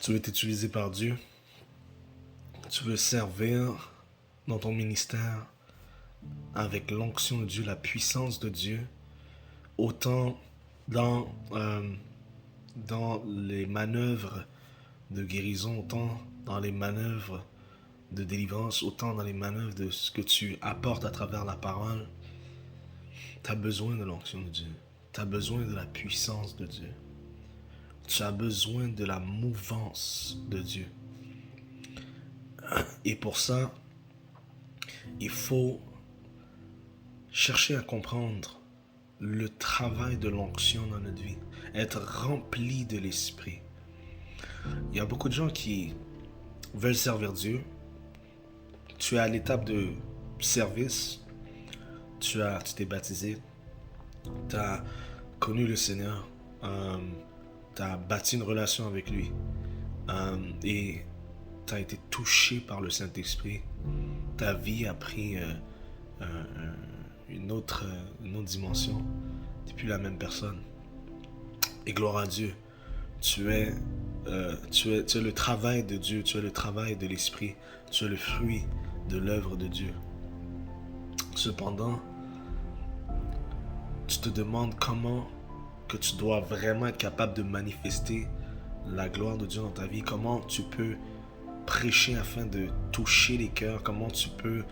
Tu veux être utilisé par Dieu. Tu veux servir dans ton ministère avec l'onction de Dieu, la puissance de Dieu, autant dans, dans les manœuvres de guérison, autant dans les manœuvres de délivrance, autant dans les manœuvres de ce que tu apportes à travers la parole. Tu as besoin de l'onction de Dieu. Tu as besoin de la puissance de Dieu. Tu as besoin de la mouvance de Dieu. Et pour ça, il faut chercher à comprendre le travail de l'onction dans notre vie. Être rempli de l'Esprit. Il y a beaucoup de gens qui veulent servir Dieu. Tu es à l'étape de service. Tu t'es baptisé. Tu as connu le Seigneur. Tu as bâti une relation avec lui. Et tu as été touché par le Saint-Esprit. Ta vie a pris une autre dimension. Tu n'es plus la même personne. Et gloire à Dieu. Tu es le travail de Dieu. Tu es le travail de l'Esprit. Tu es le fruit de l'œuvre de Dieu. Cependant, tu te demandes comment que tu dois vraiment être capable de manifester la gloire de Dieu dans ta vie. Comment tu peux prêcher afin de toucher les cœurs. Comment tu peux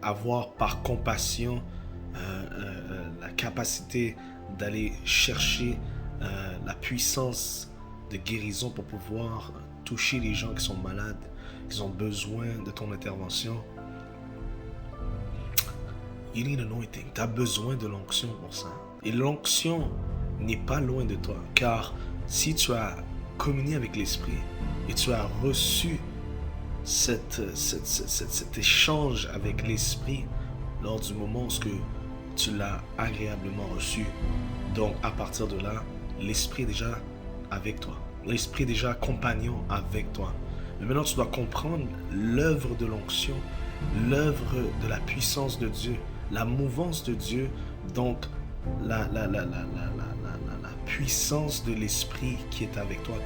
avoir par compassion la capacité d'aller chercher la puissance de guérison pour pouvoir toucher les gens qui sont malades, qui ont besoin de ton intervention. You need anointing. Tu as besoin de l'onction pour ça. Et l'onction n'est pas loin de toi. Car si tu as communié avec l'Esprit et tu as reçu cet échange avec l'Esprit lors du moment où tu l'as agréablement reçu, donc à partir de là, l'Esprit est déjà avec toi. L'Esprit est déjà compagnon avec toi. Mais maintenant, tu dois comprendre l'œuvre de l'onction, l'œuvre de la puissance de Dieu, la mouvance de Dieu, donc la puissance de l'Esprit qui est avec toi,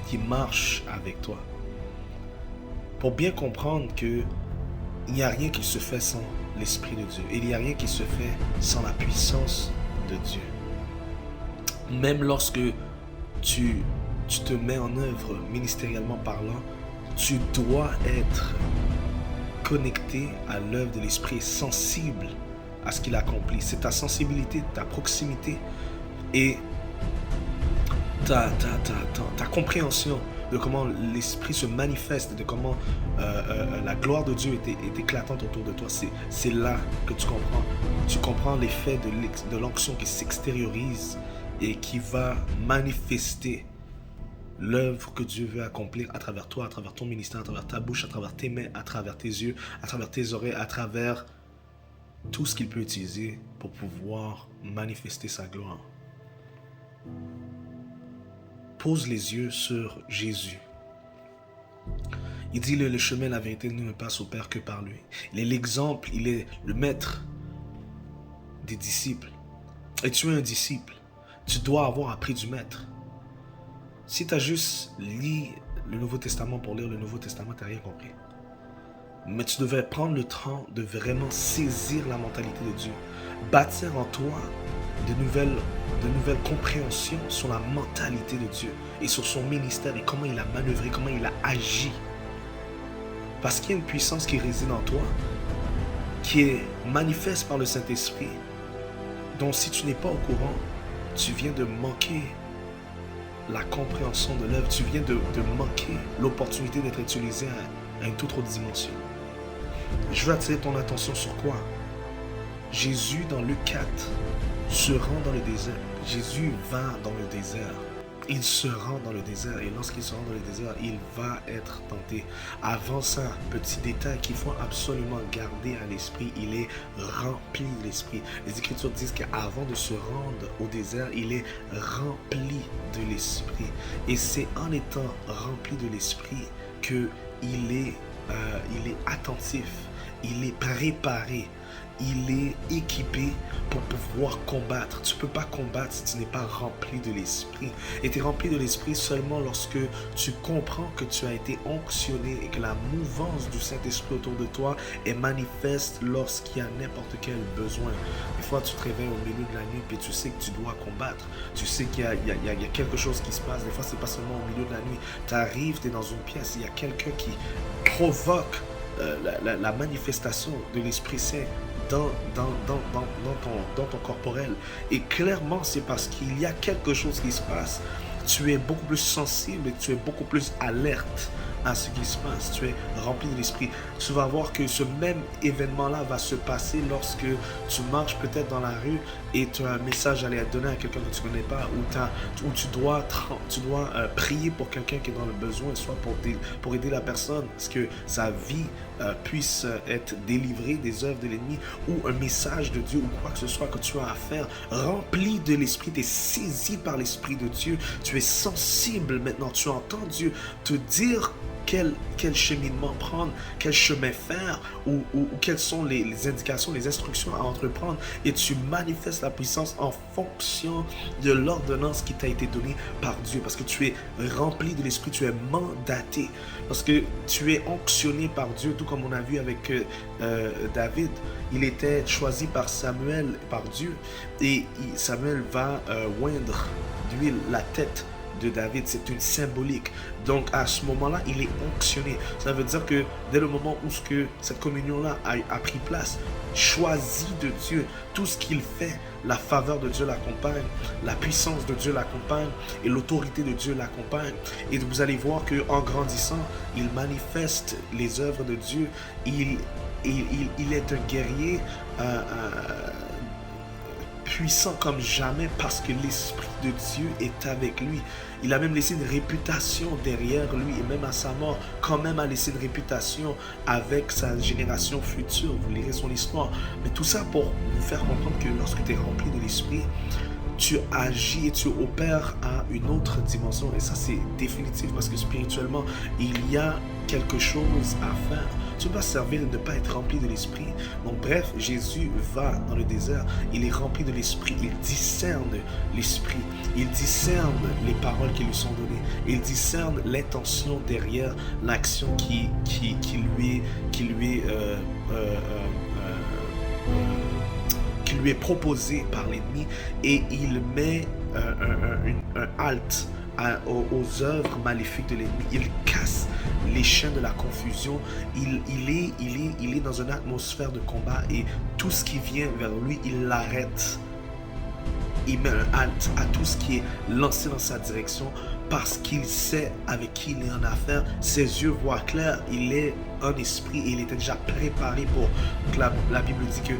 qui marche avec toi. Pour bien comprendre qu'il n'y a rien qui se fait sans l'Esprit de Dieu. Il n'y a rien qui se fait sans la puissance de Dieu. Même lorsque tu te mets en œuvre ministériellement parlant, tu dois être connecté à l'œuvre de l'Esprit, sensible à ce qu'il accomplit. C'est ta sensibilité, ta proximité et ta compréhension de comment l'Esprit se manifeste, de comment la gloire de Dieu est éclatante autour de toi. C'est là que tu comprends. Tu comprends l'effet de l'onction qui s'extériorise et qui va manifester l'œuvre que Dieu veut accomplir à travers toi, à travers ton ministère, à travers ta bouche, à travers tes mains, à travers tes yeux, à travers tes oreilles, à travers tout ce qu'il peut utiliser pour pouvoir manifester sa gloire. Pose les yeux sur Jésus. Il dit le chemin, la vérité ne passe au Père que par lui. Il est l'exemple, il est le maître des disciples. Et tu es un disciple. Tu dois avoir appris du maître. Si tu as juste lu le Nouveau Testament pour lire le Nouveau Testament, tu n'as rien compris. Mais tu devais prendre le temps de vraiment saisir la mentalité de Dieu. Bâtir en toi de nouvelles compréhensions sur la mentalité de Dieu et sur son ministère et comment il a manœuvré, comment il a agi. Parce qu'il y a une puissance qui réside en toi, qui est manifeste par le Saint-Esprit, dont si tu n'es pas au courant, tu viens de manquer la compréhension de l'œuvre, tu viens de manquer l'opportunité d'être utilisé à une toute autre dimension. Je veux attirer ton attention sur quoi? Jésus, dans Luc 4, se rend dans le désert. Jésus va dans le désert. Il se rend dans le désert et lorsqu'il se rend dans le désert, il va être tenté. Avant ça, petit détail qu'il faut absolument garder à l'esprit, il est rempli de l'esprit. Les Écritures disent qu'avant de se rendre au désert, il est rempli de l'esprit. Et c'est en étant rempli de l'esprit qu'il est attentif, il est préparé. il est équipé pour pouvoir combattre. Tu ne peux pas combattre si tu n'es pas rempli de l'Esprit. Et tu es rempli de l'Esprit seulement lorsque tu comprends que tu as été onctionné et que la mouvance du Saint-Esprit autour de toi est manifeste lorsqu'il y a n'importe quel besoin. Des fois, tu te réveilles au milieu de la nuit et tu sais que tu dois combattre. Tu sais qu'il y a quelque chose qui se passe. Des fois, ce n'est pas seulement au milieu de la nuit. Tu arrives, tu es dans une pièce, il y a quelqu'un qui provoque la manifestation de l'Esprit Saint dans ton corporel. Et clairement, c'est parce qu'il y a quelque chose qui se passe. Tu es beaucoup plus sensible et tu es beaucoup plus alerte à ce qui se passe. Tu es rempli de l'Esprit. Tu vas voir que ce même événement-là va se passer lorsque tu marches peut-être dans la rue et tu as un message à aller donner à quelqu'un que tu ne connais pas, ou tu dois prier pour quelqu'un qui est dans le besoin, soit pour aider la personne, parce que sa vie puisse être délivrée des œuvres de l'ennemi, ou un message de Dieu, ou quoi que ce soit que tu as à faire. Rempli de l'Esprit, tu es saisi par l'Esprit de Dieu, tu es sensible maintenant, tu entends Dieu te dire quel cheminement prendre, quel chemin faire, ou quelles sont les indications, les instructions à entreprendre, et tu manifestes la puissance en fonction de l'ordonnance qui t'a été donnée par Dieu, parce que tu es rempli de l'Esprit, tu es mandaté, parce que tu es onctionné par Dieu, tout comme on a vu avec David. Il était choisi par Samuel, par Dieu, et Samuel va oindre d'huile la tête de David. C'est une symbolique. Donc à ce moment-là, il est onctionné. Ça veut dire que dès le moment où cette communion-là a pris place, choisi de Dieu, tout ce qu'il fait, la faveur de Dieu l'accompagne, la puissance de Dieu l'accompagne et l'autorité de Dieu l'accompagne. Et vous allez voir qu'en grandissant, il manifeste les œuvres de Dieu. Il est un guerrier puissant comme jamais, parce que l'Esprit de Dieu est avec lui. Il a même laissé une réputation derrière lui, et même à sa mort, quand même a laissé une réputation avec sa génération future. Vous lirez son histoire. Mais tout ça pour vous faire comprendre que lorsque tu es rempli de l'Esprit, tu agis et tu opères à une autre dimension. Et ça, c'est définitif, parce que spirituellement, il y a quelque chose à faire. Tu ne peux pas servir et ne pas être rempli de l'Esprit. Donc bref, Jésus va dans le désert, il est rempli de l'Esprit, il discerne l'Esprit, il discerne les paroles qui lui sont données, il discerne l'intention derrière l'action qui lui est proposée par l'ennemi, et il met un halt aux œuvres maléfiques de l'ennemi. Il casse les chaînes de la confusion. Il est dans une atmosphère de combat, et tout ce qui vient vers lui, il l'arrête. Il met un halt à tout ce qui est lancé dans sa direction, parce qu'il sait avec qui il est en affaire. Ses yeux voient clair. Il est un esprit, et il était déjà préparé pour. La Bible dit que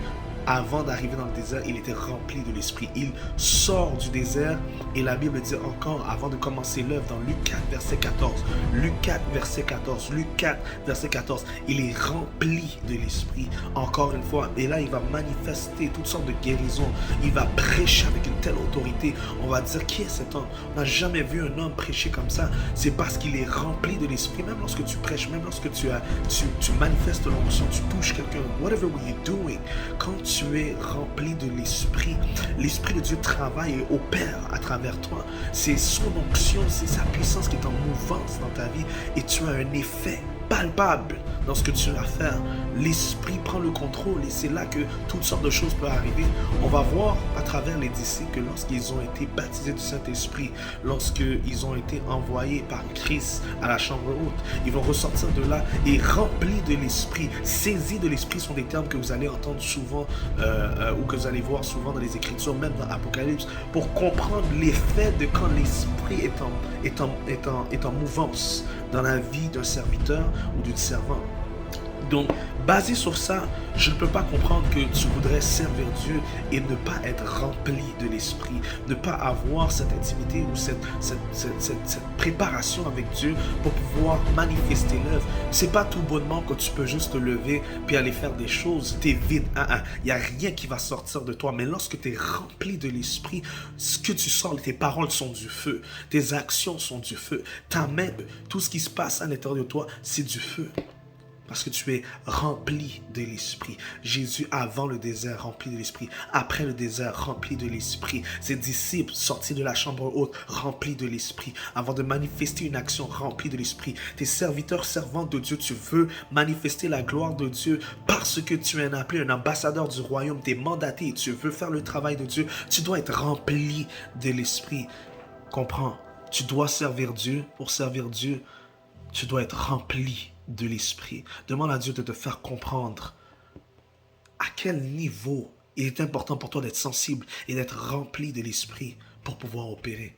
avant d'arriver dans le désert, il était rempli de l'Esprit. Il sort du désert, et la Bible dit encore, avant de commencer l'œuvre, dans Luc 4, verset 14, Luc 4, verset 14, Luc 4, verset 14, il est rempli de l'Esprit, encore une fois. Et là, il va manifester toutes sortes de guérisons. Il va prêcher avec une telle autorité. On va dire, qui est cet homme? On n'a jamais vu un homme prêcher comme ça. C'est parce qu'il est rempli de l'Esprit. Même lorsque tu prêches, même lorsque tu manifestes l'onction, tu touches quelqu'un, whatever you're doing, quand tu es rempli de l'Esprit, l'Esprit de Dieu travaille et opère à travers toi. C'est son onction, c'est sa puissance qui est en mouvance dans ta vie, et tu as un effet palpable dans ce que tu vas faire. L'Esprit prend le contrôle, et c'est là que toutes sortes de choses peuvent arriver. On va voir à travers les disciples que lorsqu'ils ont été baptisés du Saint-Esprit, lorsqu'ils ont été envoyés par Christ à la chambre haute, ils vont ressortir de là et remplis de l'Esprit, saisis de l'Esprit, sont des termes que vous allez entendre souvent ou que vous allez voir souvent dans les Écritures, même dans Apocalypse, pour comprendre l'effet de quand l'Esprit est en mouvance dans la vie d'un serviteur ou d'une servante. Donc, basé sur ça, je ne peux pas comprendre que tu voudrais servir Dieu et ne pas être rempli de l'Esprit, ne pas avoir cette intimité ou cette préparation avec Dieu pour pouvoir manifester l'œuvre. C'est pas tout bonnement que tu peux juste te lever puis aller faire des choses. Tu es vide. Il n'y a rien qui va sortir de toi. Mais lorsque tu es rempli de l'Esprit, ce que tu sors, tes paroles sont du feu. Tes actions sont du feu. Ta main, tout ce qui se passe à l'intérieur de toi, c'est du feu. Parce que tu es rempli de l'Esprit. Jésus, avant le désert, rempli de l'Esprit. Après le désert, rempli de l'Esprit. Ses disciples, sortis de la chambre haute, remplis de l'Esprit. Avant de manifester une action, remplis de l'Esprit. Tes serviteurs, servantes de Dieu, tu veux manifester la gloire de Dieu parce que tu es un appelé, un ambassadeur du royaume. Tu es mandaté, tu veux faire le travail de Dieu. Tu dois être rempli de l'Esprit. Comprends? Tu dois servir Dieu. Pour servir Dieu, tu dois être rempli de l'Esprit. Demande à Dieu de te faire comprendre à quel niveau il est important pour toi d'être sensible et d'être rempli de l'Esprit pour pouvoir opérer.